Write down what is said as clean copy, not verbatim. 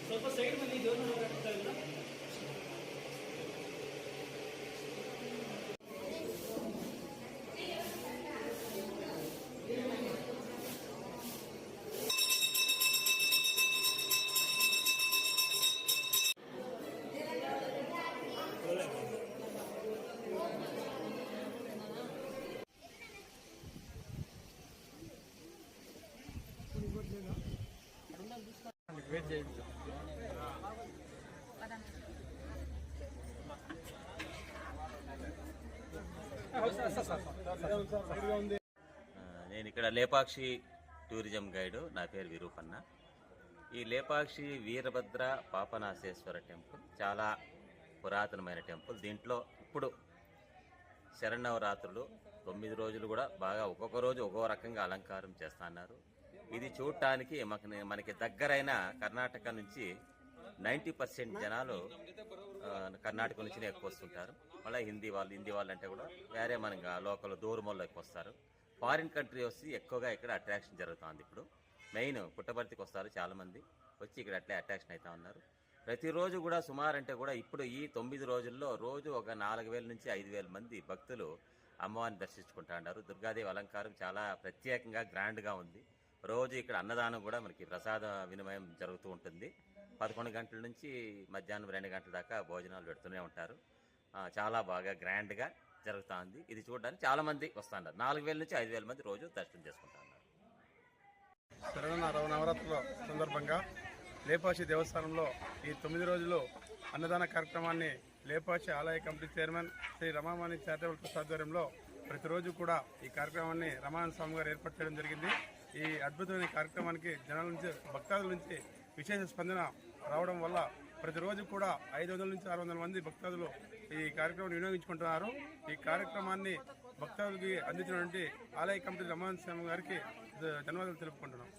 ಸ್ವಲ್ಪ ಸೈಡ್ ಬನ್ನಿ ಜೋರ್ ಮಾಡ್ತಾ ಇಲ್ಲ వెయిట్ చేయండి. నేను ఇక్కడ లేపాక్షి టూరిజం గైడు. నా పేరు విరూపన్న. ఈ లేపాక్షి వీరభద్ర పాపనాశేశ్వర టెంపుల్ చాలా పురాతనమైన టెంపుల్. దీంట్లో ఇప్పుడు శరన్నవరాత్రులు 9 రోజులు కూడా బాగా ఒక్కొక్క రోజు ఒక్కో రకంగా అలంకారం చేస్తున్నారు. ఇది చూడటానికి మనకి దగ్గరైన కర్ణాటక నుంచి 90% జనాలు కర్ణాటక నుంచి ఎక్కువ వస్తుంటారు. మళ్ళీ హిందీ వాళ్ళు అంటే కూడా వేరే మన లోకల్ దూరమల్లో ఎక్కువ వస్తారు. ఫారిన్ కంట్రీ వచ్చి ఎక్కువగా ఇక్కడ అట్రాక్షన్ జరుగుతుంది. ఇప్పుడు మెయిన్ పుట్టపర్తికి వస్తారు చాలామంది, వచ్చి ఇక్కడ అట్లే అట్రాక్షన్ అవుతా ఉన్నారు. ప్రతిరోజు కూడా సుమారు అంటే కూడా ఇప్పుడు ఈ 9 రోజుల్లో రోజు ఒక 4000 నుంచి 5000 మంది భక్తులు అమ్మవారిని దర్శించుకుంటా ఉన్నారు. దుర్గాదేవి అలంకారం చాలా ప్రత్యేకంగా గ్రాండ్గా ఉంది. రోజు ఇక్కడ అన్నదానం కూడా మనకి ప్రసాద వినిమయం జరుగుతూ ఉంటుంది. 11 గంటల నుంచి మధ్యాహ్నం 2 గంటల దాకా భోజనాలు పెడుతూనే ఉంటారు. చాలా బాగా గ్రాండ్గా జరుగుతూ ఉంది. ఇది చూడడానికి చాలామంది వస్తున్నారు. 4000 నుంచి 5000 మంది రోజు దర్శనం చేసుకుంటా ఉన్నారు. నవరాత్రుల సందర్భంగా లేపాక్షి దేవస్థానంలో ఈ 9 రోజులు అన్నదాన కార్యక్రమాన్ని లేపాక్షి ఆలయ committee chairman Shri Ramamani charitable trust ఆధ్వర్యంలో ప్రతిరోజు కూడా ఈ కార్యక్రమాన్ని రమానంద స్వామి గారు ఏర్పాటు చేయడం జరిగింది. ఈ అద్భుతమైన కార్యక్రమానికి జనాల నుంచి భక్తాదుల నుంచి విశేష స్పందన రావడం వల్ల ప్రతిరోజు కూడా 500 నుంచి 600 మంది భక్తాదులు ఈ కార్యక్రమాన్ని వినియోగించుకుంటున్నారు. ఈ కార్యక్రమాన్ని భక్తాదులకి అందించినటువంటి ఆలయ కమిటీ రమానంద స్వామి గారికి ధన్యవాదాలు తెలుపుకుంటున్నాం.